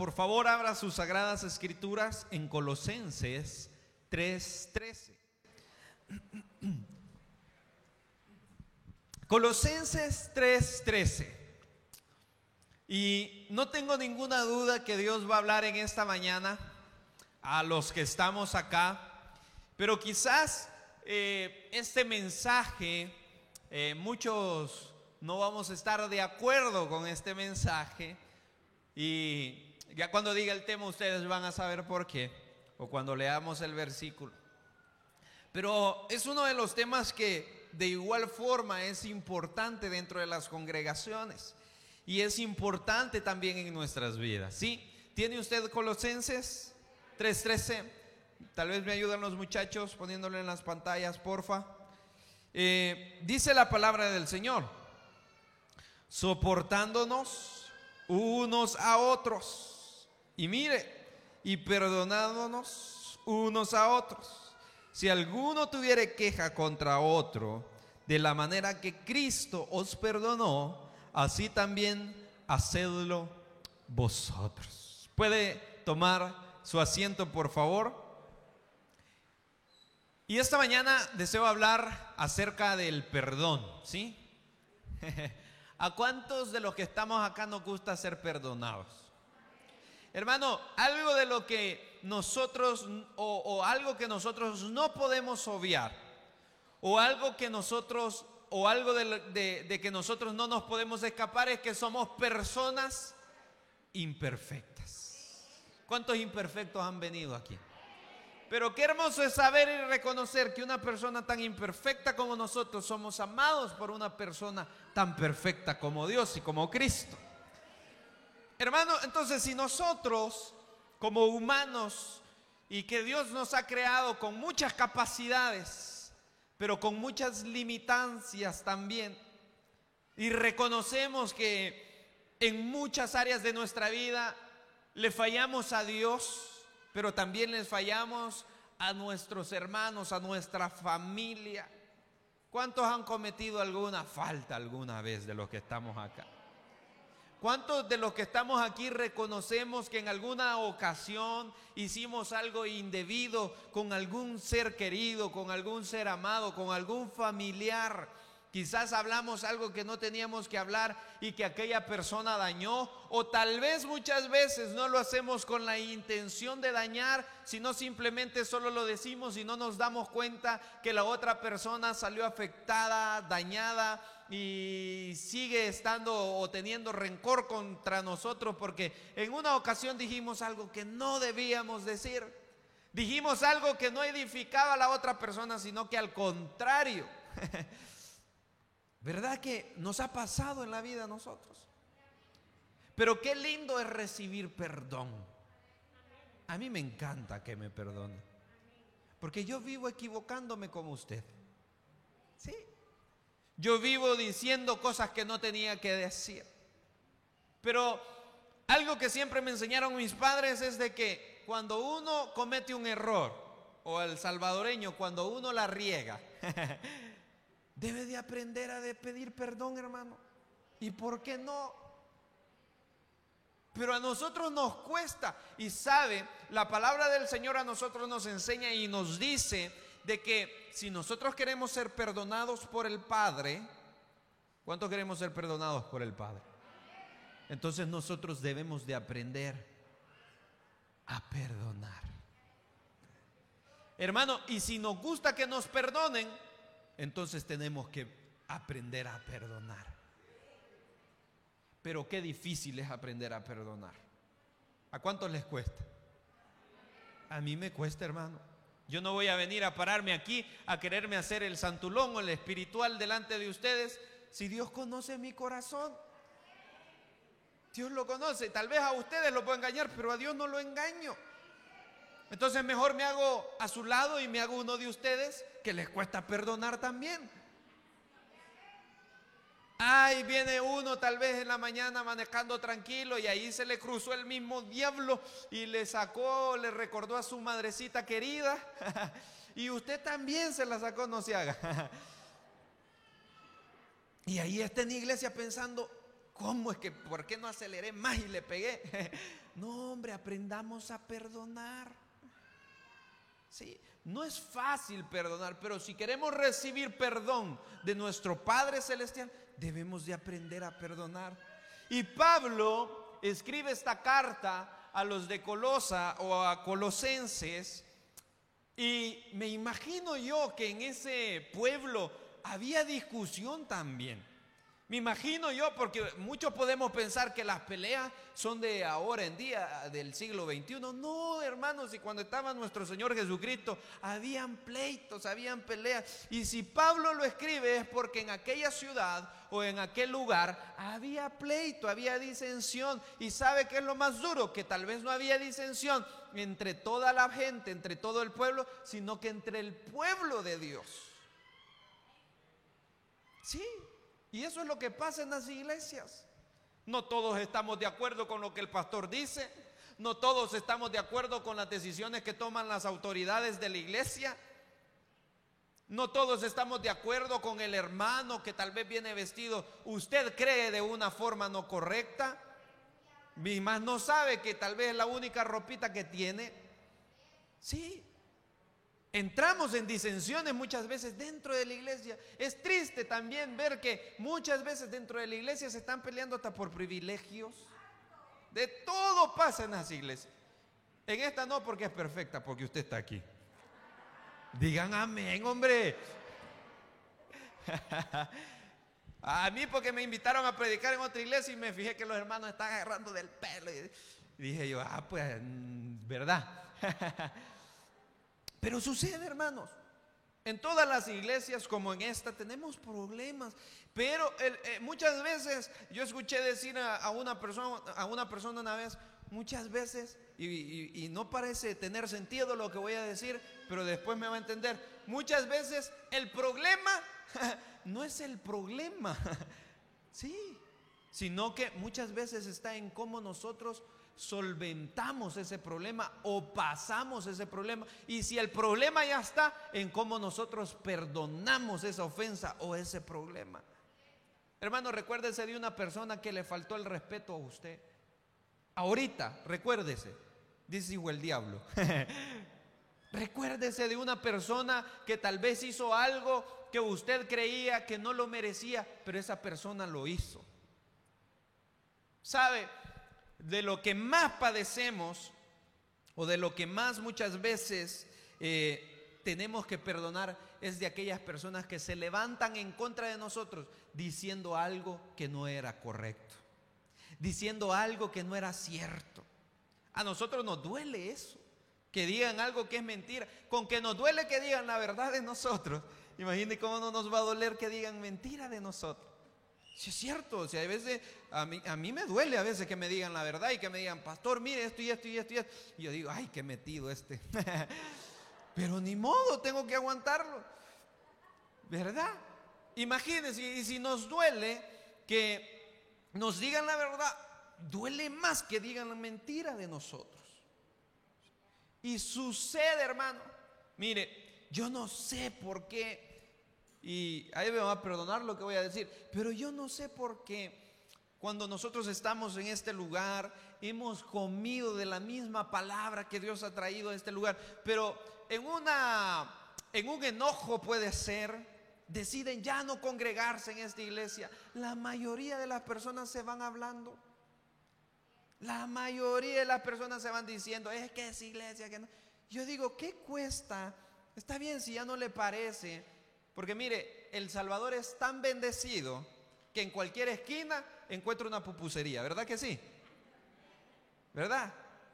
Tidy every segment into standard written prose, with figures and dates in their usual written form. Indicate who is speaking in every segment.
Speaker 1: por favor, abra sus sagradas escrituras en Colosenses 3:13. Colosenses 3:13. Y no tengo ninguna duda que Dios va a hablar en esta mañana a los que estamos acá, pero quizás este mensaje, muchos no vamos a estar de acuerdo con este mensaje, y ya cuando diga el tema ustedes van a saber por qué, o cuando leamos el versículo. Pero es uno de los temas que de igual forma es importante dentro de las congregaciones y es importante también en nuestras vidas. ¿Sí? ¿Tiene usted Colosenses 3:13? Tal vez me ayudan los muchachos poniéndolo en las pantallas, porfa. Dice la palabra del Señor: soportándonos unos a otros, y mire, y perdonándonos unos a otros, si alguno tuviere queja contra otro, de la manera que Cristo os perdonó, así también hacedlo vosotros. ¿Puede tomar su asiento, por favor? Y esta mañana deseo hablar acerca del perdón, ¿sí? ¿A cuántos de los que estamos acá nos gusta ser perdonados? Hermano, algo de lo que nosotros, o algo que nosotros no podemos obviar, o algo que nosotros, o algo de que nosotros no nos podemos escapar, es que somos personas imperfectas. ¿Cuántos imperfectos han venido aquí? Pero qué hermoso es saber y reconocer que una persona tan imperfecta como nosotros somos amados por una persona tan perfecta como Dios y como Cristo. Hermano, entonces si nosotros como humanos, y que Dios nos ha creado con muchas capacidades, pero con muchas limitancias también, y reconocemos que en muchas áreas de nuestra vida le fallamos a Dios, pero también les fallamos a nuestros hermanos, a nuestra familia. ¿Cuántos han cometido alguna falta alguna vez de los que estamos acá? ¿Cuántos de los que estamos aquí reconocemos que en alguna ocasión hicimos algo indebido con algún ser querido, con algún ser amado, con algún familiar? Quizás hablamos algo que no teníamos que hablar y que aquella persona dañó, o tal vez muchas veces no lo hacemos con la intención de dañar, sino simplemente solo lo decimos y no nos damos cuenta que la otra persona salió afectada, dañada, y sigue estando o teniendo rencor contra nosotros porque en una ocasión dijimos algo que no debíamos decir. Dijimos algo que no edificaba a la otra persona, sino que al contrario. ¿Verdad que nos ha pasado en la vida a nosotros? Pero qué lindo es recibir perdón. A mí me encanta que me perdone, porque yo vivo equivocándome como usted. Sí. Yo vivo diciendo cosas que no tenía que decir. Pero algo que siempre me enseñaron mis padres es de que cuando uno comete un error, o el salvadoreño, cuando uno la riega, debe de aprender a pedir perdón, hermano. ¿Y por qué no? Pero a nosotros nos cuesta. Y sabe, la palabra del Señor a nosotros nos enseña y nos dice de que si nosotros queremos ser perdonados por el Padre, ¿cuántos queremos ser perdonados por el Padre? Entonces nosotros debemos de aprender a perdonar. Hermano, y si nos gusta que nos perdonen, entonces tenemos que aprender a perdonar. Pero qué difícil es aprender a perdonar. ¿A cuántos les cuesta? A mí me cuesta, hermano. Yo no voy a venir a pararme aquí a quererme hacer el santulón o el espiritual delante de ustedes, si Dios conoce mi corazón. Dios lo conoce. Tal vez a ustedes lo puedo engañar, pero a Dios no lo engaño. Entonces mejor me hago a su lado y me hago uno de ustedes que les cuesta perdonar también. Ay, viene uno tal vez en la mañana manejando tranquilo y ahí se le cruzó el mismo diablo y le sacó, le recordó a su madrecita querida y usted también se la sacó, no se haga. Y ahí está en la iglesia pensando, ¿cómo es que, por qué no aceleré más y le pegué? No, hombre, aprendamos a perdonar. Sí, no es fácil perdonar, pero si queremos recibir perdón de nuestro Padre Celestial, debemos de aprender a perdonar. Y Pablo escribe esta carta a los de Colosa o a Colosenses, y me imagino yo que en ese pueblo había discusión también. Me imagino yo, porque muchos podemos pensar que las peleas son de ahora en día, del siglo XXI. No, hermanos, y cuando estaba nuestro Señor Jesucristo, habían pleitos, habían peleas. Y si Pablo lo escribe es porque en aquella ciudad o en aquel lugar había pleito, había disensión. Y ¿sabe qué es lo más duro? Que tal vez no había disensión entre toda la gente, entre todo el pueblo, sino que entre el pueblo de Dios. Sí. Y eso es lo que pasa en las iglesias. No todos estamos de acuerdo con lo que el pastor dice. No todos estamos de acuerdo con las decisiones que toman las autoridades de la iglesia. No todos estamos de acuerdo con el hermano que tal vez viene vestido, usted cree, de una forma no correcta. Y más no sabe que tal vez es la única ropita que tiene. Sí. Entramos en disensiones muchas veces dentro de la iglesia. Es triste también ver que muchas veces dentro de la iglesia se están peleando hasta por privilegios. De todo pasa en las iglesias. En esta no, porque es perfecta, porque usted está aquí. Digan amén, hombre. A mí porque me invitaron a predicar en otra iglesia y me fijé que los hermanos están agarrando del pelo. Y dije yo, pues, ¿verdad? Pero sucede, hermanos, en todas las iglesias como en esta tenemos problemas. Pero muchas veces yo escuché decir a una persona una vez, muchas veces, y no parece tener sentido lo que voy a decir, pero después me va a entender. Muchas veces el problema no es el problema, sí, sino que muchas veces está en cómo nosotros solventamos ese problema o pasamos ese problema. Y si el problema ya está, en cómo nosotros perdonamos esa ofensa o ese problema. Hermano, recuérdese de una persona que le faltó el respeto a usted. Ahorita, recuérdese, dice el diablo. Recuérdese de una persona que tal vez hizo algo que usted creía que no lo merecía, pero esa persona lo hizo. ¿Sabe? De lo que más padecemos o de lo que más muchas veces tenemos que perdonar es de aquellas personas que se levantan en contra de nosotros diciendo algo que no era correcto, diciendo algo que no era cierto. A nosotros nos duele eso, que digan algo que es mentira. Con que nos duele que digan la verdad de nosotros, imagínense cómo no nos va a doler que digan mentira de nosotros. Si es cierto, o sea, a veces a mí me duele a veces que me digan la verdad y que me digan, pastor, mire esto y esto y esto y esto. Y yo digo, ay, qué metido este. Pero ni modo, tengo que aguantarlo, ¿verdad? Imagínense, y si nos duele que nos digan la verdad, duele más que digan la mentira de nosotros. Y sucede, hermano, mire, yo no sé por qué. Y ahí me va a perdonar lo que voy a decir, pero yo no sé por qué cuando nosotros estamos en este lugar hemos comido de la misma palabra que Dios ha traído a este lugar, pero en un enojo puede ser, deciden ya no congregarse en esta iglesia. La mayoría de las personas se van hablando. La mayoría de las personas se van diciendo, es que es iglesia, que no. Yo digo, ¿qué cuesta? Está bien si ya no le parece. Porque mire, El Salvador es tan bendecido que en cualquier esquina encuentra una pupusería, ¿verdad que sí? ¿Verdad?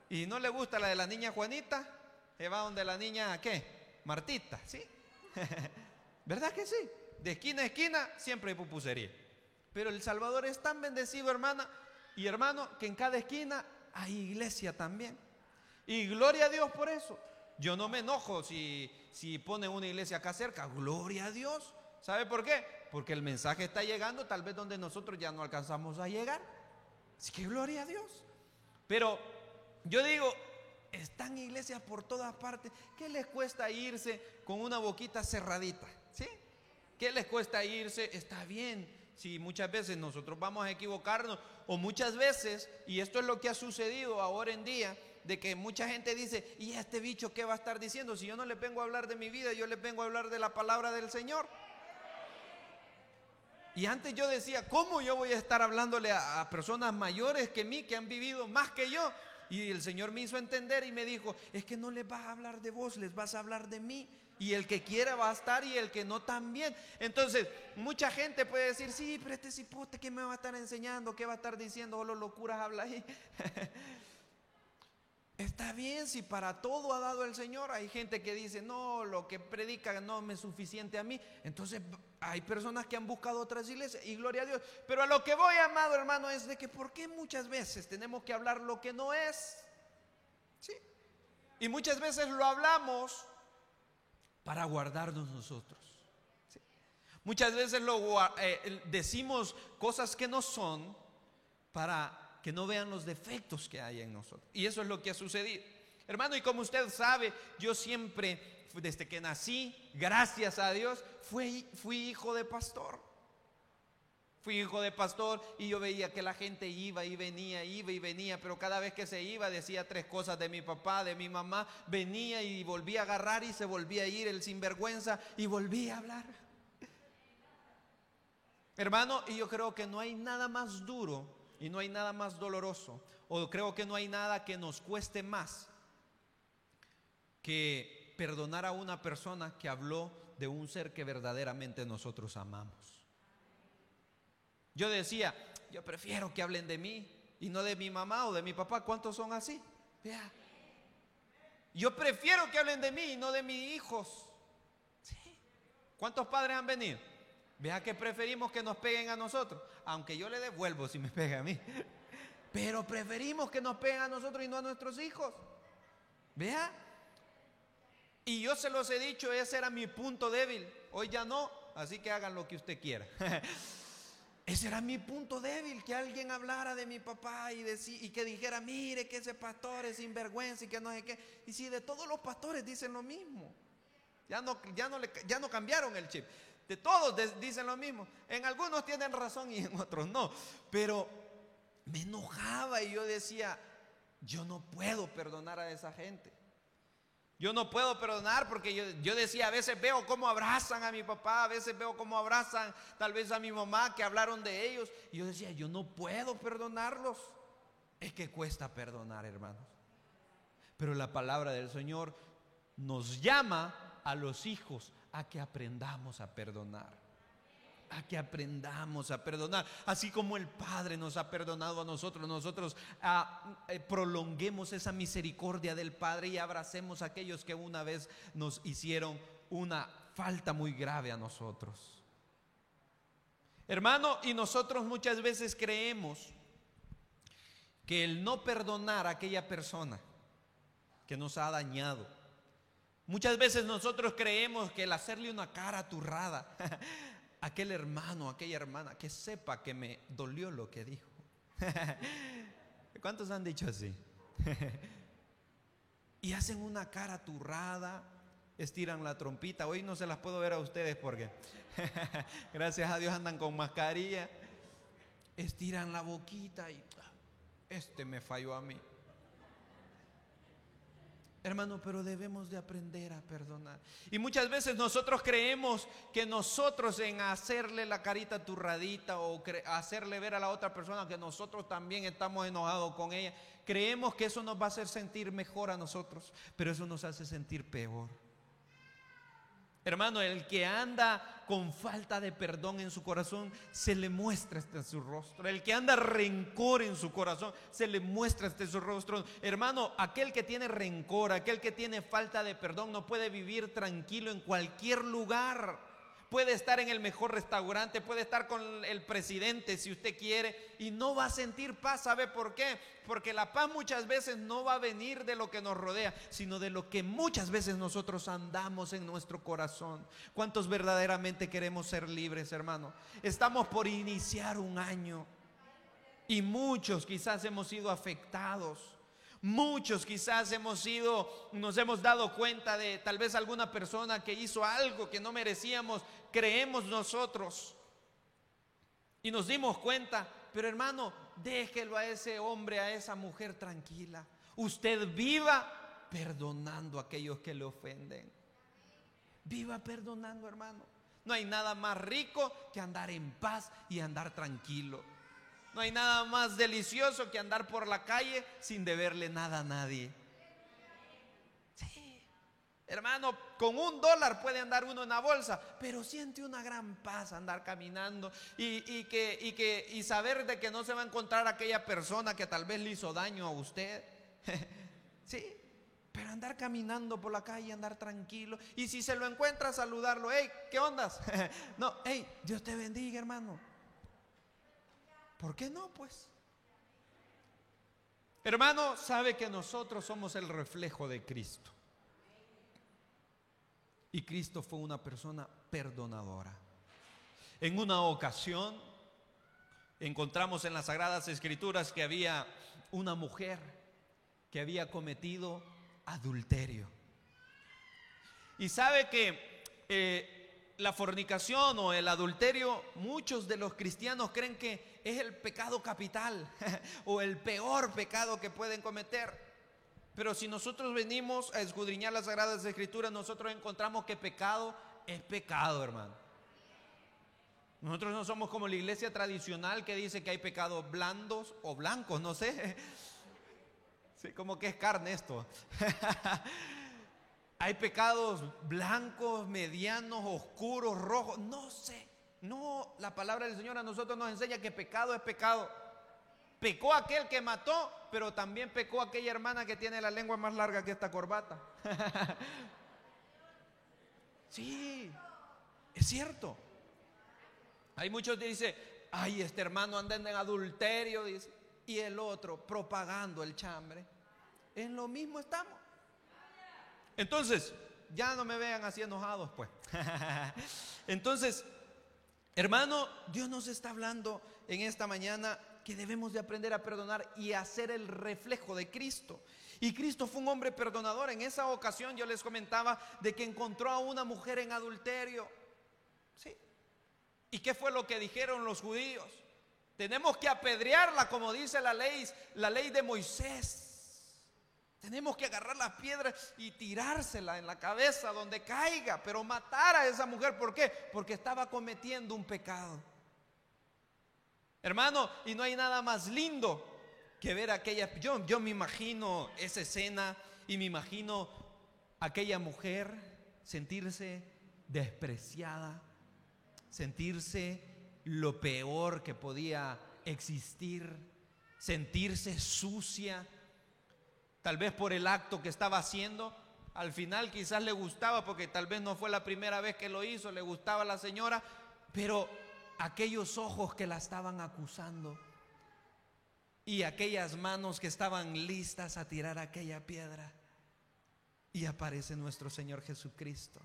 Speaker 1: Y no le gusta la de la niña Juanita, se va donde la niña, ¿qué? Martita, ¿sí? ¿Verdad que sí? De esquina a esquina siempre hay pupusería. Pero El Salvador es tan bendecido, hermana y hermano, que en cada esquina hay iglesia también. Y gloria a Dios por eso. Yo no me enojo si ponen una iglesia acá cerca, gloria a Dios. ¿Sabe por qué? Porque el mensaje está llegando tal vez donde nosotros ya no alcanzamos a llegar. Así que gloria a Dios. Pero yo digo, están iglesias por todas partes. ¿Qué les cuesta irse con una boquita cerradita? ¿Sí? ¿Qué les cuesta irse? Está bien. si muchas veces nosotros vamos a equivocarnos, o muchas veces, y esto es lo que ha sucedido ahora en día, de que mucha gente dice, ¿y este bicho qué va a estar diciendo? Si yo no le vengo a hablar de mi vida, yo le vengo a hablar de la palabra del Señor. Y antes yo decía, ¿cómo yo voy a estar hablándole a personas mayores que mí, que han vivido más que yo? Y el Señor me hizo entender y me dijo, es que no les vas a hablar de vos, les vas a hablar de mí. Y el que quiera va a estar y el que no también. Entonces, mucha gente puede decir, sí, pero este cipote, ¿qué me va a estar enseñando? ¿Qué va a estar diciendo? Solo locuras habla ahí. Está bien, si para todo ha dado el Señor. Hay gente que dice, no, lo que predica no me es suficiente a mí. Entonces hay personas que han buscado otras iglesias y gloria a Dios. Pero a lo que voy, amado hermano, es de que ¿por qué muchas veces tenemos que hablar lo que no es? ¿Sí? Y muchas veces lo hablamos para guardarnos nosotros. ¿Sí? Muchas veces decimos cosas que no son para que no vean los defectos que hay en nosotros. Y eso es lo que ha sucedido, hermano. Y como usted sabe, yo siempre, desde que nací, gracias a Dios, fui hijo de pastor. Fui hijo de pastor y yo veía que la gente iba y venía, pero cada vez que se iba decía 3 cosas de mi papá, de mi mamá, venía y volvía a agarrar y se volvía a ir el sinvergüenza y volvía a hablar. Hermano, y yo creo que no hay nada más duro y no hay nada más doloroso, o creo que no hay nada que nos cueste más que perdonar a una persona que habló de un ser que verdaderamente nosotros amamos. Yo decía, yo prefiero que hablen de mí y no de mi mamá o de mi papá. ¿Cuántos son así? Vea. Yo prefiero que hablen de mí y no de mis hijos. ¿Sí? ¿Cuántos padres han venido? Vea que preferimos que nos peguen a nosotros, aunque yo le devuelvo si me pega a mí, pero preferimos que nos peguen a nosotros y no a nuestros hijos. Vea. Y yo se los he dicho, ese era mi punto débil. Hoy ya no, así que hagan lo que usted quiera. Ese era mi punto débil, que alguien hablara de mi papá y que dijera, mire que ese pastor es sinvergüenza y que no sé qué. Y si de todos los pastores dicen lo mismo, ya no cambiaron el chip. De todos dicen lo mismo. En algunos tienen razón y en otros no. Pero me enojaba y yo decía, yo no puedo perdonar a esa gente. Yo no puedo perdonar porque yo decía, a veces veo cómo abrazan a mi papá, a veces veo cómo abrazan tal vez a mi mamá, que hablaron de ellos. Y yo decía, yo no puedo perdonarlos. Es que cuesta perdonar, hermanos. Pero la palabra del Señor nos llama a los hijos a que aprendamos a perdonar. A que aprendamos a perdonar. Así como el Padre nos ha perdonado a nosotros prolonguemos esa misericordia del Padre y abracemos a aquellos que una vez nos hicieron una falta muy grave a nosotros. Hermano, y nosotros muchas veces creemos que el no perdonar a aquella persona que nos ha dañado, muchas veces nosotros creemos que el hacerle una cara turrada aquel hermano, aquella hermana, que sepa que me dolió lo que dijo. ¿Cuántos han dicho así? Y hacen una cara turrada, estiran la trompita. Hoy no se las puedo ver a ustedes porque gracias a Dios andan con mascarilla. Estiran la boquita y me falló a mí. Hermano, pero debemos de aprender a perdonar. Y muchas veces nosotros creemos que nosotros en hacerle la carita turradita o hacerle ver a la otra persona que nosotros también estamos enojados con ella, creemos que eso nos va a hacer sentir mejor a nosotros, pero eso nos hace sentir peor. Hermano, el que anda con falta de perdón en su corazón, se le muestra en su rostro. El que anda rencor en su corazón, se le muestra en su rostro. Hermano, aquel que tiene rencor, aquel que tiene falta de perdón, no puede vivir tranquilo en cualquier lugar. Puede estar en el mejor restaurante, puede estar con el presidente si usted quiere, y no va a sentir paz. ¿Sabe por qué? Porque la paz muchas veces no va a venir de lo que nos rodea, sino de lo que muchas veces nosotros andamos en nuestro corazón. ¿Cuántos verdaderamente queremos ser libres, hermano? Estamos por iniciar un año y muchos quizás hemos sido afectados. Muchos quizás nos hemos dado cuenta de tal vez alguna persona que hizo algo que no merecíamos, creemos nosotros. Y nos dimos cuenta, pero hermano, déjelo a ese hombre, a esa mujer tranquila. Usted viva perdonando a aquellos que le ofenden. Viva perdonando, hermano. No hay nada más rico que andar en paz y andar tranquilo. No hay nada más delicioso que andar por la calle sin deberle nada a nadie. Sí, hermano, con $1 puede andar uno en la bolsa, pero siente una gran paz andar caminando y saber de que no se va a encontrar aquella persona que tal vez le hizo daño a usted. Sí, pero andar caminando por la calle, andar tranquilo. Y si se lo encuentra, saludarlo. Hey, ¿qué ondas? No, hey, Dios te bendiga, hermano. ¿Por qué no, pues? Hermano, sabe que nosotros somos el reflejo de Cristo. Y Cristo fue una persona perdonadora. En una ocasión encontramos en las Sagradas Escrituras que había una mujer que había cometido adulterio. Y sabe que la fornicación o el adulterio, muchos de los cristianos creen que es el pecado capital o el peor pecado que pueden cometer. Pero si nosotros venimos a escudriñar las Sagradas Escrituras, nosotros encontramos que pecado es pecado, hermano. Nosotros no somos como la iglesia tradicional que dice que hay pecados blandos o blancos, no sé. Sí, como que es carne esto. Hay pecados blancos, medianos, oscuros, rojos, no sé. No, la palabra del Señor a nosotros nos enseña que pecado es pecado. Pecó aquel que mató, pero también pecó aquella hermana que tiene la lengua más larga que esta corbata. Sí, es cierto. Hay muchos que dicen, ay, este hermano anda en adulterio, dice, y el otro propagando el chambre. En lo mismo estamos. Entonces, ya no me vean así enojados, pues. Entonces, hermano, Dios nos está hablando en esta mañana que debemos de aprender a perdonar y a ser el reflejo de Cristo. Y Cristo fue un hombre perdonador. En esa ocasión yo les comentaba de que encontró a una mujer en adulterio. ¿Sí? ¿Y qué fue lo que dijeron los judíos? Tenemos que apedrearla, como dice la ley de Moisés. Tenemos que agarrar las piedras y tirársela en la cabeza donde caiga, pero matar a esa mujer. ¿Por qué? Porque estaba cometiendo un pecado. Hermano, y no hay nada más lindo que ver aquella. Yo me imagino esa escena y me imagino aquella mujer sentirse despreciada, sentirse lo peor que podía existir, sentirse sucia, tal vez por el acto que estaba haciendo. Al final quizás le gustaba, porque tal vez no fue la primera vez que lo hizo, le gustaba a la señora, pero aquellos ojos que la estaban acusando y aquellas manos que estaban listas a tirar aquella piedra, y aparece nuestro Señor Jesucristo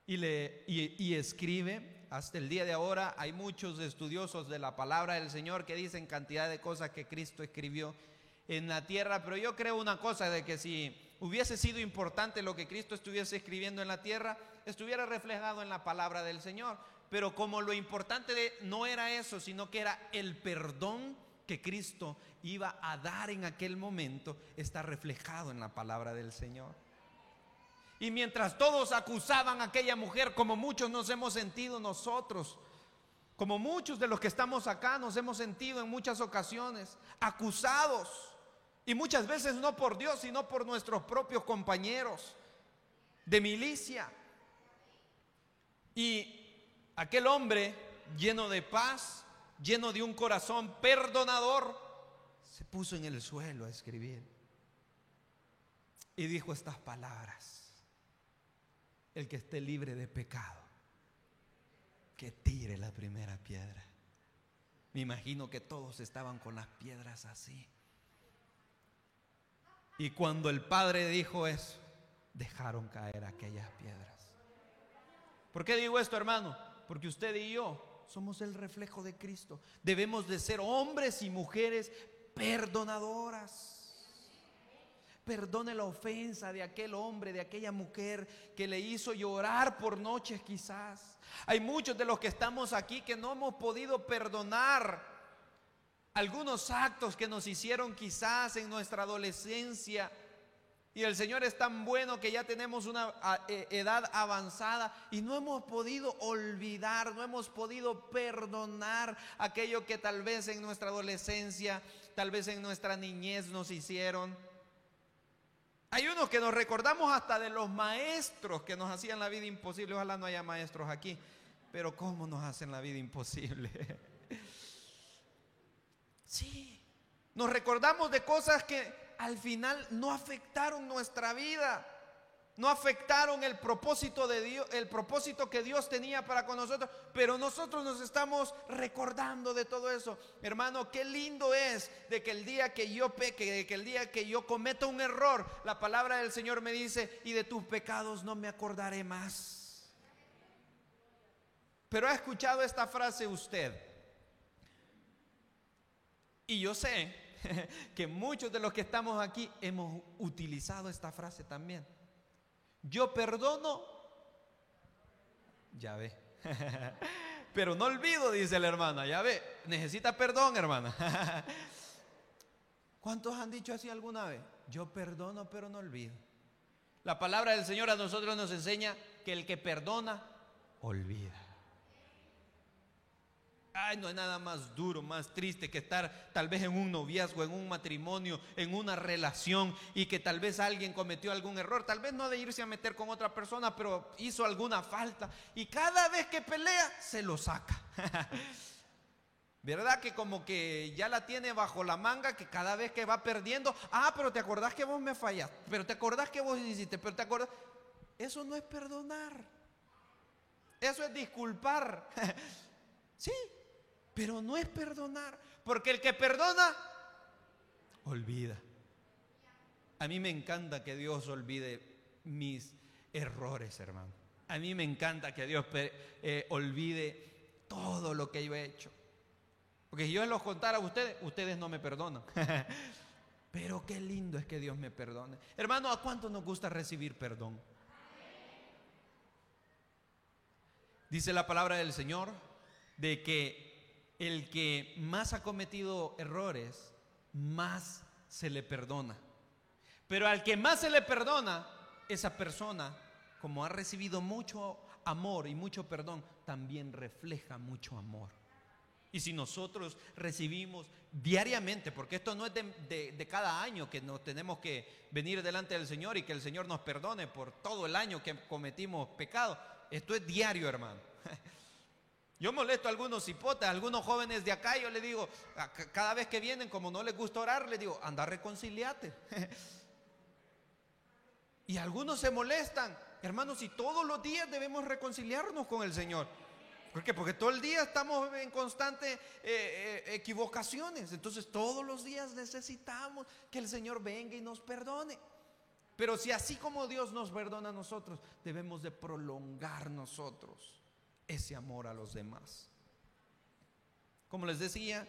Speaker 1: y escribe. Hasta el día de ahora hay muchos estudiosos de la palabra del Señor que dicen cantidad de cosas que Cristo escribió en la tierra, pero yo creo una cosa, de que si hubiese sido importante lo que Cristo estuviese escribiendo en la tierra, estuviera reflejado en la palabra del Señor. Pero como lo importante no era eso, sino que era el perdón que Cristo iba a dar en aquel momento, está reflejado en la palabra del Señor. Y mientras todos acusaban a aquella mujer, como muchos nos hemos sentido nosotros, como muchos de los que estamos acá nos hemos sentido en muchas ocasiones acusados, y muchas veces no por Dios, sino por nuestros propios compañeros de milicia. Y aquel hombre lleno de paz, lleno de un corazón perdonador, se puso en el suelo a escribir y dijo estas palabras: el que esté libre de pecado, que tire la primera piedra. Me imagino que todos estaban con las piedras así. Y cuando el padre dijo eso, dejaron caer aquellas piedras. ¿Por qué digo esto, hermano? Porque usted y yo somos el reflejo de Cristo. Debemos de ser hombres y mujeres perdonadoras. perdone la ofensa de aquel hombre, de aquella mujer que le hizo llorar por noches quizás. Hay muchos de los que estamos aquí que no hemos podido perdonar algunos actos que nos hicieron quizás en nuestra adolescencia. Y el Señor es tan bueno que ya tenemos una edad avanzada y no hemos podido olvidar, no hemos podido perdonar aquello que tal vez en nuestra adolescencia, tal vez en nuestra niñez nos hicieron. Hay unos que nos recordamos hasta de los maestros que nos hacían la vida imposible. Ojalá no haya maestros aquí, pero ¿cómo nos hacen la vida imposible? Sí, nos recordamos de cosas que al final no afectaron nuestra vida, no afectaron el propósito de Dios, el propósito que Dios tenía para con nosotros, pero nosotros nos estamos recordando de todo eso. Hermano, qué lindo es de que el día que yo peque, de que el día que yo cometa un error, la palabra del Señor me dice: y de tus pecados no me acordaré más. Pero ha escuchado esta frase usted, y yo sé que muchos de los que estamos aquí hemos utilizado esta frase también. Yo perdono, ya ve, pero no olvido, dice la hermana. Ya ve, necesita perdón, hermana. ¿Cuántos han dicho así alguna vez? Yo perdono, pero no olvido. La palabra del Señor a nosotros nos enseña que el que perdona, olvida. Ay, no hay nada más duro, más triste que estar tal vez en un noviazgo, en un matrimonio, en una relación, y que tal vez alguien cometió algún error, tal vez no de irse a meter con otra persona, pero hizo alguna falta, y cada vez que pelea se lo saca. ¿Verdad? Que como que ya la tiene bajo la manga, que cada vez que va perdiendo, pero te acordás que vos me fallaste, pero te acordás que vos hiciste, pero te acordás. Eso no es perdonar, eso es disculpar. Sí, pero no es perdonar, porque el que perdona, olvida. A mí me encanta que Dios olvide mis errores, hermano. A mí me encanta que Dios olvide todo lo que yo he hecho. Porque si yo los contara a ustedes, ustedes no me perdonan. Pero qué lindo es que Dios me perdone. Hermano, ¿a cuánto nos gusta recibir perdón? Dice la palabra del Señor de que el que más ha cometido errores, más se le perdona. Pero al que más se le perdona, esa persona, como ha recibido mucho amor y mucho perdón, también refleja mucho amor. Y si nosotros recibimos diariamente, porque esto no es de cada año que nos tenemos que venir delante del Señor y que el Señor nos perdone por todo el año que cometimos pecado, esto es diario, hermano. Yo molesto a algunos hipotes, a algunos jóvenes de acá, y yo les digo, cada vez que vienen, como no les gusta orar, les digo, anda, reconciliate. Y algunos se molestan, hermanos, y todos los días debemos reconciliarnos con el Señor. ¿Por qué? Porque todo el día estamos en constantes equivocaciones. Entonces todos los días necesitamos que el Señor venga y nos perdone. Pero si así como Dios nos perdona a nosotros, debemos de prolongar nosotros ese amor a los demás. Como les decía,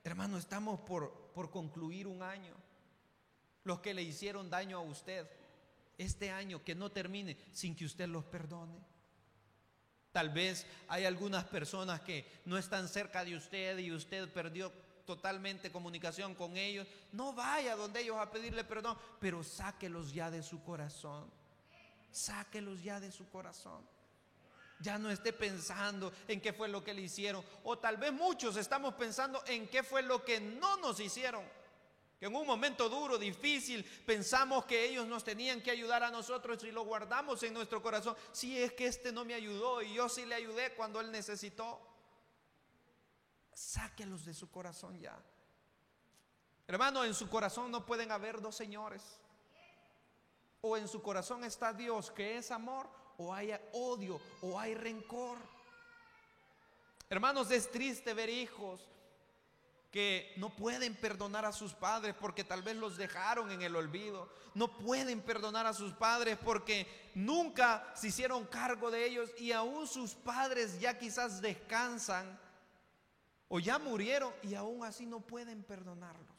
Speaker 1: hermano, estamos por concluir un año. Los que le hicieron daño a usted, este año que no termine sin que usted los perdone. Tal vez hay algunas personas que no están cerca de usted y usted perdió totalmente comunicación con ellos. No vaya donde ellos a pedirle perdón, pero sáquelos ya de su corazón. Sáquelos ya de su corazón. Ya no esté pensando en qué fue lo que le hicieron. O tal vez muchos estamos pensando en qué fue lo que no nos hicieron. Que en un momento duro, difícil, pensamos que ellos nos tenían que ayudar a nosotros y lo guardamos en nuestro corazón. Si es que este no me ayudó y yo sí le ayudé cuando él necesitó. Sáquelos de su corazón ya. Hermano, en su corazón no pueden haber dos señores. O en su corazón está Dios, que es amor, o hay odio, o hay rencor. Hermanos, es triste ver hijos que no pueden perdonar a sus padres porque tal vez los dejaron en el olvido. No pueden perdonar a sus padres porque nunca se hicieron cargo de ellos, y aún sus padres ya quizás descansan o ya murieron y aún así no pueden perdonarlos.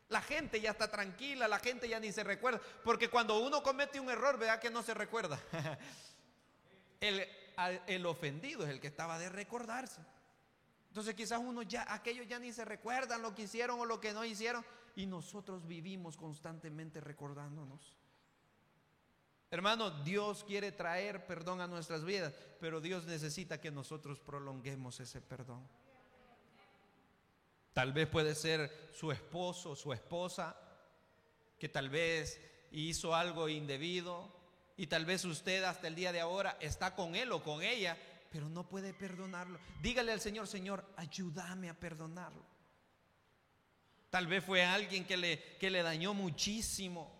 Speaker 1: La gente ya está tranquila, la gente ya ni se recuerda, porque cuando uno comete un error, vea que no se recuerda. El ofendido es el que estaba de recordarse. Entonces quizás aquellos ya ni se recuerdan lo que hicieron o lo que no hicieron, y nosotros vivimos constantemente recordándonos. Hermano, Dios quiere traer perdón a nuestras vidas, pero Dios necesita que nosotros prolonguemos ese perdón. Tal vez puede ser su esposo, su esposa, que tal vez hizo algo indebido, y tal vez usted hasta el día de ahora está con él o con ella, pero no puede perdonarlo. Dígale al Señor: Señor, ayúdame a perdonarlo. Tal vez fue alguien que le dañó muchísimo.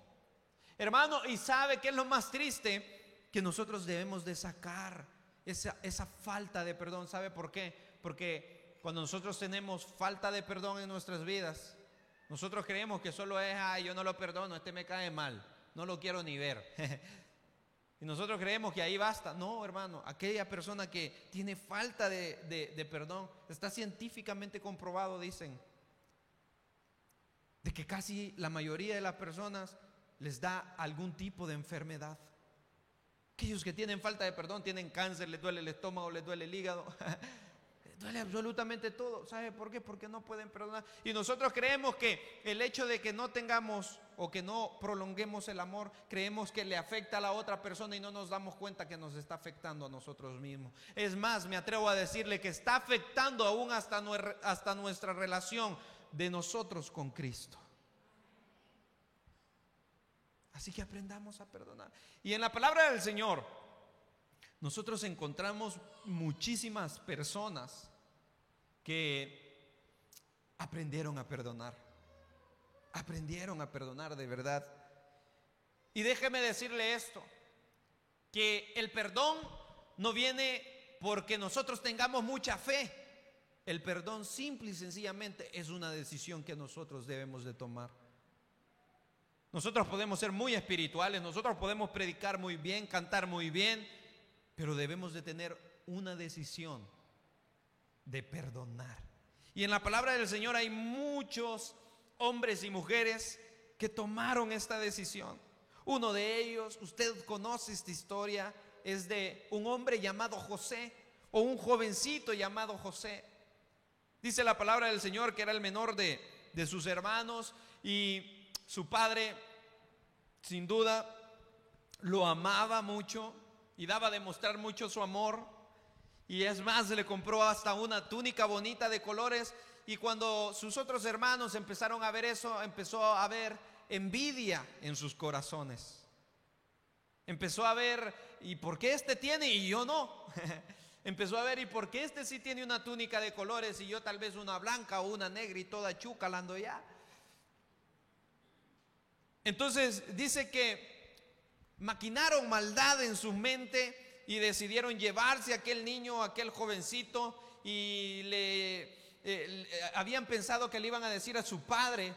Speaker 1: Hermano, ¿y sabe qué es lo más triste? Que nosotros debemos de sacar esa falta de perdón. ¿Sabe por qué? Porque cuando nosotros tenemos falta de perdón en nuestras vidas, nosotros creemos que solo es: ay, yo no lo perdono, este me cae mal, no lo quiero ni ver. Y nosotros creemos que ahí basta. No, hermano, aquella persona que tiene falta de perdón, está científicamente comprobado, dicen, de que casi la mayoría de las personas les da algún tipo de enfermedad. Aquellos que tienen falta de perdón tienen cáncer, les duele el estómago, les duele el hígado, les duele absolutamente todo. ¿Sabe por qué? Porque no pueden perdonar. Y nosotros creemos que el hecho de que no tengamos o que no prolonguemos el amor, creemos que le afecta a la otra persona y no nos damos cuenta que nos está afectando a nosotros mismos. Es más, me atrevo a decirle que está afectando aún hasta nuestra relación de nosotros con Cristo. Así que aprendamos a perdonar. Y en la palabra del Señor nosotros encontramos muchísimas personas que aprendieron a perdonar. Aprendieron a perdonar de verdad. Y déjeme decirle esto, que el perdón no viene porque nosotros tengamos mucha fe. El perdón simple y sencillamente es una decisión que nosotros debemos de tomar. Nosotros podemos ser muy espirituales, nosotros podemos predicar muy bien, cantar muy bien, pero debemos de tener una decisión de perdonar. Y en la palabra del Señor hay muchos hombres y mujeres que tomaron esta decisión. Uno de ellos, usted conoce esta historia, es de un hombre llamado José, o un jovencito llamado José. Dice la palabra del Señor que era el menor de sus hermanos, y su padre sin duda lo amaba mucho y daba a demostrar mucho su amor. Y es más, le compró hasta una túnica bonita de colores. Y cuando sus otros hermanos empezaron a ver eso, empezó a haber envidia en sus corazones. Empezó a ver: ¿y por qué este tiene y yo no? Empezó a ver: ¿y por qué este sí tiene una túnica de colores y yo tal vez una blanca o una negra y toda chucalando ya? Entonces dice que maquinaron maldad en su mente y decidieron llevarse a aquel niño, a aquel jovencito, y habían pensado que le iban a decir a su padre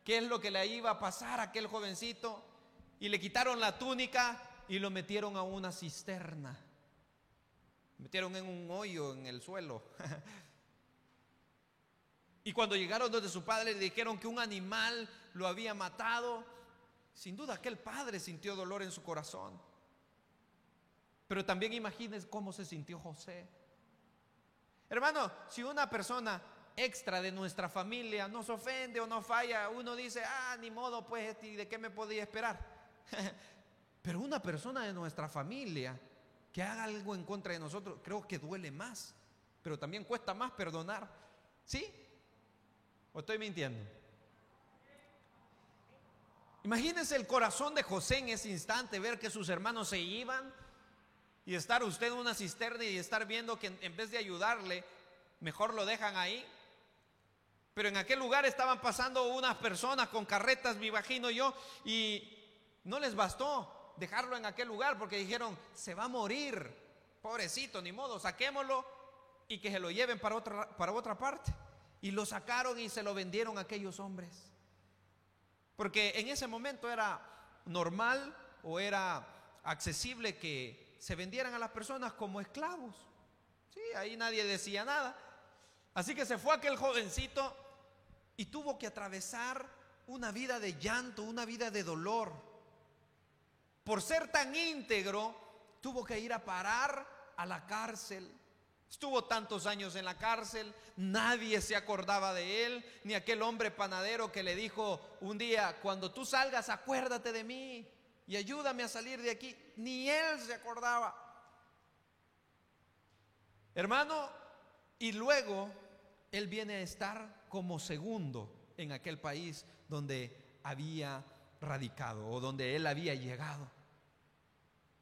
Speaker 1: qué es lo que le iba a pasar a aquel jovencito, y le quitaron la túnica y lo metieron a una cisterna, metieron en un hoyo en el suelo. Y cuando llegaron donde su padre le dijeron que un animal lo había matado, sin duda aquel padre sintió dolor en su corazón. Pero también imagínense cómo se sintió José. Hermano, si una persona extra de nuestra familia nos ofende o nos falla, uno dice: ni modo, pues, ¿y de qué me podía esperar? Pero una persona de nuestra familia que haga algo en contra de nosotros, creo que duele más, pero también cuesta más perdonar. ¿Sí? ¿O estoy mintiendo? Imagínense el corazón de José en ese instante, ver que sus hermanos se iban y estar usted en una cisterna y estar viendo que en vez de ayudarle, mejor lo dejan ahí. Pero en aquel lugar estaban pasando unas personas con carretas, me imagino yo, y no les bastó dejarlo en aquel lugar porque dijeron: se va a morir, pobrecito, ni modo, saquémoslo y que se lo lleven para otra parte. Y lo sacaron y se lo vendieron a aquellos hombres, porque en ese momento era normal o era accesible que se vendieran a las personas como esclavos. Sí, ahí nadie decía nada. Así que se fue aquel jovencito y tuvo que atravesar una vida de llanto, una vida de dolor. Por ser tan íntegro, tuvo que ir a parar a la cárcel. Estuvo tantos años en la cárcel, nadie se acordaba de él, ni aquel hombre panadero que le dijo un día: cuando tú salgas, acuérdate de mí y ayúdame a salir de aquí. Ni él se acordaba. Hermano, y luego él viene a estar como segundo en aquel país donde había radicado o donde él había llegado.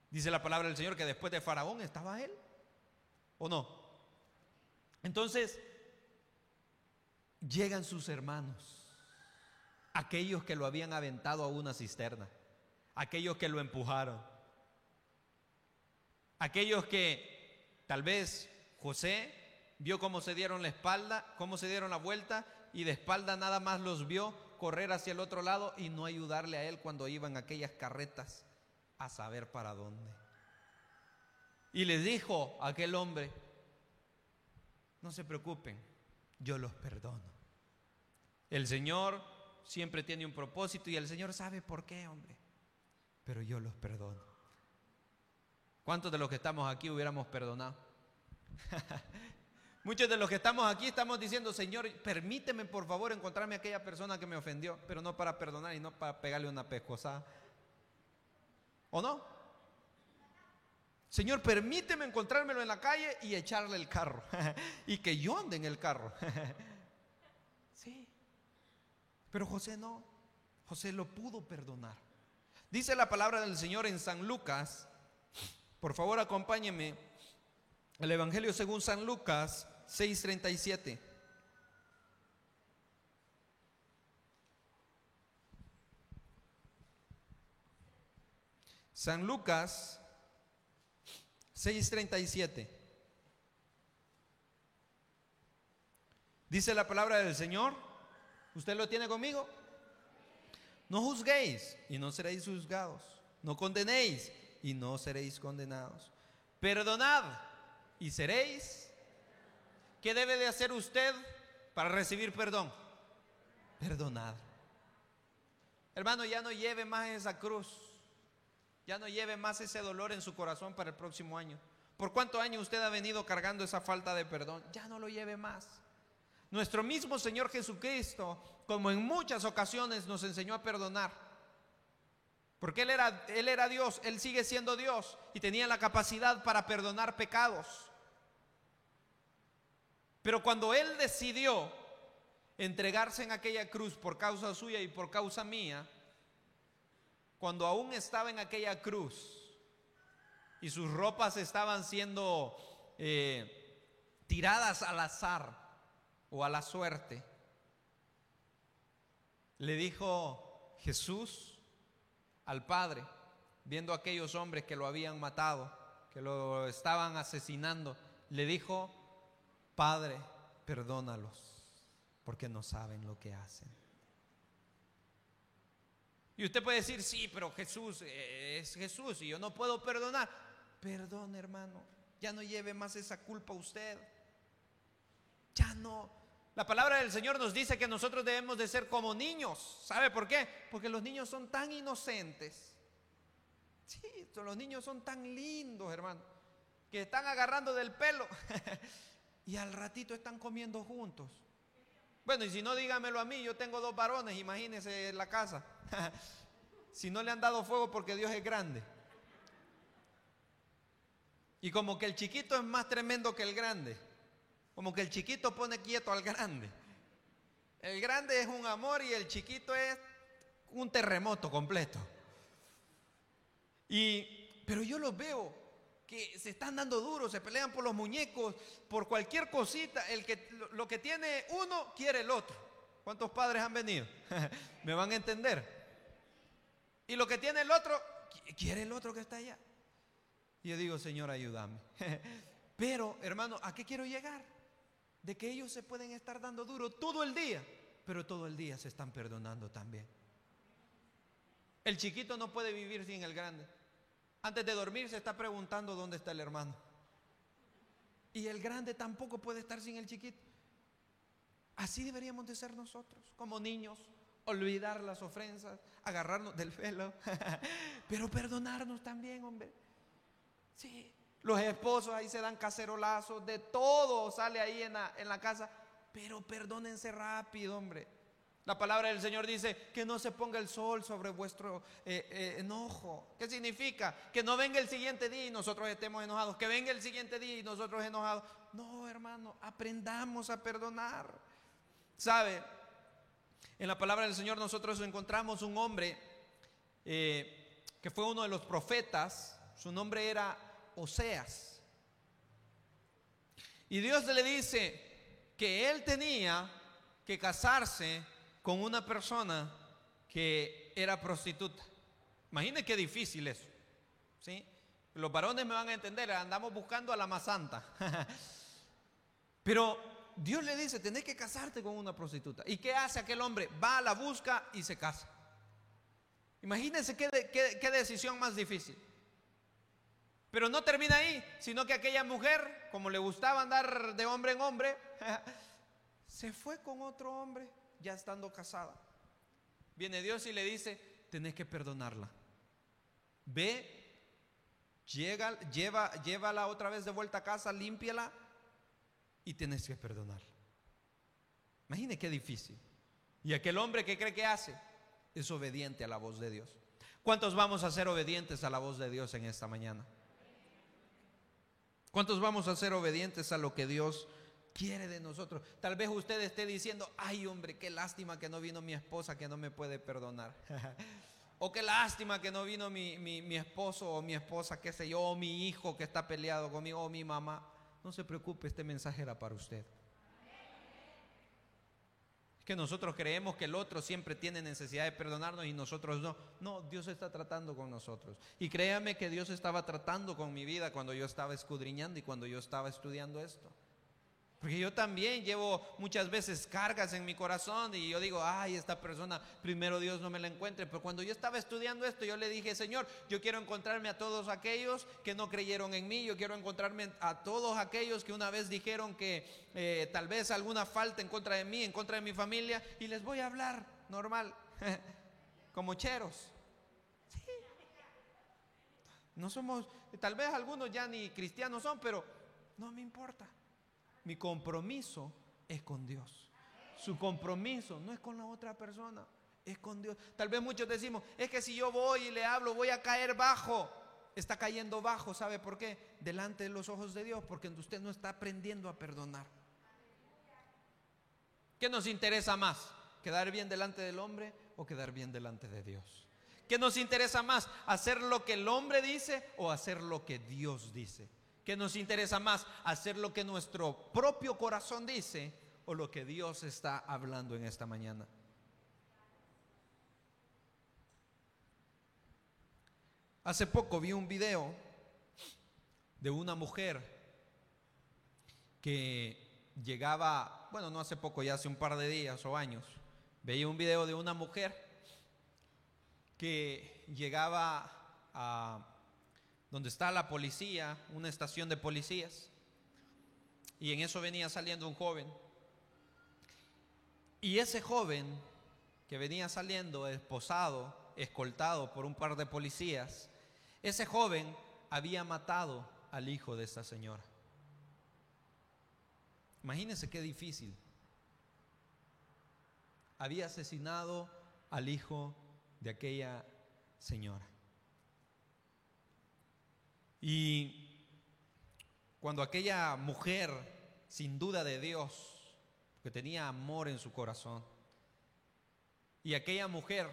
Speaker 1: Dice la palabra del Señor que después de Faraón estaba él, ¿o no? Entonces llegan sus hermanos, aquellos que lo habían aventado a una cisterna, aquellos que lo empujaron, aquellos que tal vez José vio cómo se dieron la espalda, cómo se dieron la vuelta, y de espalda nada más los vio correr hacia el otro lado y no ayudarle a él cuando iban aquellas carretas a saber para dónde. Y les dijo a aquel hombre: no se preocupen, yo los perdono. El Señor siempre tiene un propósito y el Señor sabe por qué, hombre, pero yo los perdono. ¿Cuántos de los que estamos aquí hubiéramos perdonado? Muchos de los que estamos aquí estamos diciendo: Señor, permíteme por favor encontrarme a aquella persona que me ofendió, pero no para perdonar y no para pegarle una pescozada. ¿O no? Señor, permíteme encontrármelo en la calle y echarle el carro y que yo ande en el carro. Sí, pero José no. José lo pudo perdonar. Dice la palabra del Señor en San Lucas. Por favor, acompáñenme. El Evangelio según San Lucas 6:37. San Lucas 6:37. Dice la palabra del Señor. ¿Usted lo tiene conmigo? No juzguéis y no seréis juzgados. No condenéis y no seréis condenados. Perdonad y seréis. ¿Qué debe de hacer usted para recibir perdón? Perdonad. Hermano, ya no lleve más esa cruz. Ya no lleve más ese dolor en su corazón para el próximo año. ¿Por cuántos años usted ha venido cargando esa falta de perdón? Ya no lo lleve más. Nuestro mismo Señor Jesucristo, como en muchas ocasiones, nos enseñó a perdonar. Porque Él era Dios, Él sigue siendo Dios y tenía la capacidad para perdonar pecados. Pero cuando Él decidió entregarse en aquella cruz por causa suya y por causa mía, cuando aún estaba en aquella cruz y sus ropas estaban siendo tiradas al azar o a la suerte, le dijo Jesús al Padre, viendo a aquellos hombres que lo habían matado, que lo estaban asesinando, le dijo: Padre, perdónalos, porque no saben lo que hacen. Y usted puede decir: sí, pero Jesús es Jesús y yo no puedo perdonar. Perdón, hermano, ya no lleve más esa culpa usted. Ya no. La palabra del Señor nos dice que nosotros debemos de ser como niños. ¿Sabe por qué? Porque los niños son tan inocentes. Sí, los niños son tan lindos, hermano, que están agarrando del pelo y al ratito están comiendo juntos. Bueno, y si no, dígamelo a mí, yo tengo 2 varones, imagínense en la casa. Si no le han dado fuego porque Dios es grande. Y como que el chiquito es más tremendo que el grande. Como que el chiquito pone quieto al grande. El grande es un amor y el chiquito es un terremoto completo. Pero yo los veo que se están dando duros, se pelean por los muñecos, por cualquier cosita. Lo que tiene uno quiere el otro. ¿Cuántos padres han venido? ¿Me van a entender? Y lo que tiene el otro quiere el otro que está allá. Y yo digo: Señor, ayúdame. Pero, hermano, ¿a qué quiero llegar? De que ellos se pueden estar dando duro todo el día, pero todo el día se están perdonando también. El chiquito no puede vivir sin el grande. Antes de dormir se está preguntando dónde está el hermano. Y el grande tampoco puede estar sin el chiquito. Así deberíamos de ser nosotros, como niños, olvidar las ofensas, agarrarnos del pelo, pero perdonarnos también, hombre. Sí, los esposos ahí se dan cacerolazos, de todo sale ahí en la casa, pero perdónense rápido, hombre. La palabra del Señor dice que no se ponga el sol sobre vuestro enojo. ¿Qué significa? Que no venga el siguiente día y nosotros estemos enojados, que venga el siguiente día y nosotros enojados. No, hermano, aprendamos a perdonar. ¿Sabe? En la palabra del Señor nosotros encontramos un hombre que fue uno de los profetas. Su nombre era Oseas. Y Dios le dice que él tenía que casarse con una persona que era prostituta. Imaginen qué difícil eso, ¿sí? Los varones me van a entender, andamos buscando a la más santa. Pero Dios le dice, tenés que casarte con una prostituta. ¿Y qué hace aquel hombre? Va, la busca y se casa. Imagínense qué decisión más difícil. Pero no termina ahí, sino que aquella mujer, como le gustaba andar de hombre en hombre, se fue con otro hombre, ya estando casada. Viene Dios y le dice, tenés que perdonarla. Ve, llévala otra vez de vuelta a casa, límpiala y tenés que perdonarla. Imagine qué difícil. Y aquel hombre, ¿qué cree que hace? Es obediente a la voz de Dios. ¿Cuántos vamos a ser obedientes a la voz de Dios en esta mañana? ¿Cuántos vamos a ser obedientes a lo que Dios quiere de nosotros? Tal vez usted esté diciendo, ay hombre, qué lástima que no vino mi esposa, que no me puede perdonar. O qué lástima que no vino mi esposo o mi esposa, qué sé yo, o mi hijo que está peleado conmigo, o mi mamá. No se preocupe, este mensaje era para usted. Es que nosotros creemos que el otro siempre tiene necesidad de perdonarnos y nosotros no. No, Dios está tratando con nosotros. Y créame que Dios estaba tratando con mi vida cuando yo estaba escudriñando y cuando yo estaba estudiando esto. Porque yo también llevo muchas veces cargas en mi corazón y yo digo, ay, esta persona, primero Dios no me la encuentre. Pero cuando yo estaba estudiando esto, yo le dije, Señor, yo quiero encontrarme a todos aquellos que no creyeron en mí. Yo quiero encontrarme a todos aquellos que una vez dijeron que tal vez alguna falta en contra de mí, en contra de mi familia. Y les voy a hablar normal, como cheros. Sí. No somos, tal vez algunos ya ni cristianos son, pero no me importa. Mi compromiso es con Dios. Su compromiso no es con la otra persona, es con Dios. Tal vez muchos decimos, es que si yo voy y le hablo, voy a caer bajo. Está cayendo bajo, ¿sabe por qué? Delante de los ojos de Dios, porque usted no está aprendiendo a perdonar. ¿Qué nos interesa más? ¿Quedar bien delante del hombre o quedar bien delante de Dios? ¿Qué nos interesa más? ¿Hacer lo que el hombre dice o hacer lo que Dios dice? ¿Qué nos interesa más? ¿Hacer lo que nuestro propio corazón dice o lo que Dios está hablando en esta mañana? Hace poco vi un video de una mujer que llegaba, bueno, no hace poco, ya hace un par de días o años, veía un video de una mujer que llegaba a donde está la policía, una estación de policías, y en eso venía saliendo un joven, y ese joven que venía saliendo esposado, escoltado por un par de policías, ese joven había matado al hijo de esta señora. Imagínense qué difícil. Había asesinado al hijo de aquella señora. Y cuando aquella mujer, sin duda de Dios, que tenía amor en su corazón, y aquella mujer,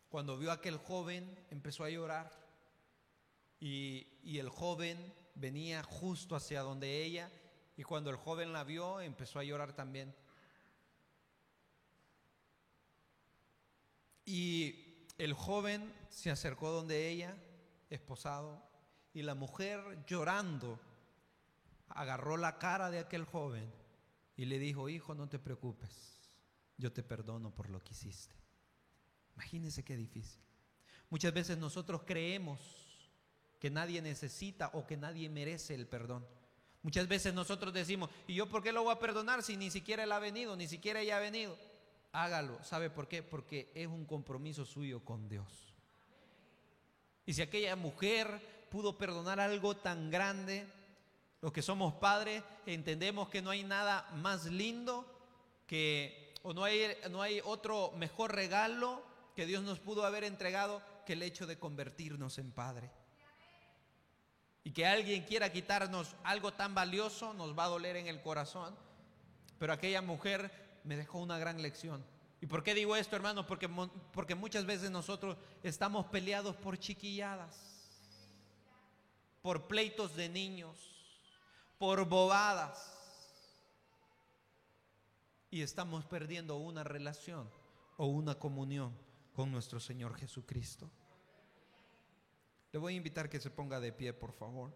Speaker 1: cuando vio a aquel joven, empezó a llorar, y el joven venía justo hacia donde ella, y cuando el joven la vio, empezó a llorar también. Y el joven se acercó donde ella, esposado, y la mujer llorando agarró la cara de aquel joven y le dijo, hijo, no te preocupes, yo te perdono por lo que hiciste. Imagínense qué difícil. Muchas veces nosotros creemos que nadie necesita o que nadie merece el perdón. Muchas veces nosotros decimos, ¿y yo por qué lo voy a perdonar si ni siquiera él ha venido, ni siquiera ella ha venido? hágalo. ¿Sabe por qué? Porque es un compromiso suyo con Dios. Y si aquella mujer pudo perdonar algo tan grande, los que somos padres entendemos que no hay nada más lindo o no hay otro mejor regalo que Dios nos pudo haber entregado que el hecho de convertirnos en padre. Y que alguien quiera quitarnos algo tan valioso nos va a doler en el corazón. Pero aquella mujer me dejó una gran lección. ¿Y por qué digo esto, hermano? Porque muchas veces nosotros estamos peleados por chiquilladas, por pleitos de niños, por bobadas. Y estamos perdiendo una relación o una comunión con nuestro Señor Jesucristo. Le voy a invitar que se ponga de pie, por favor.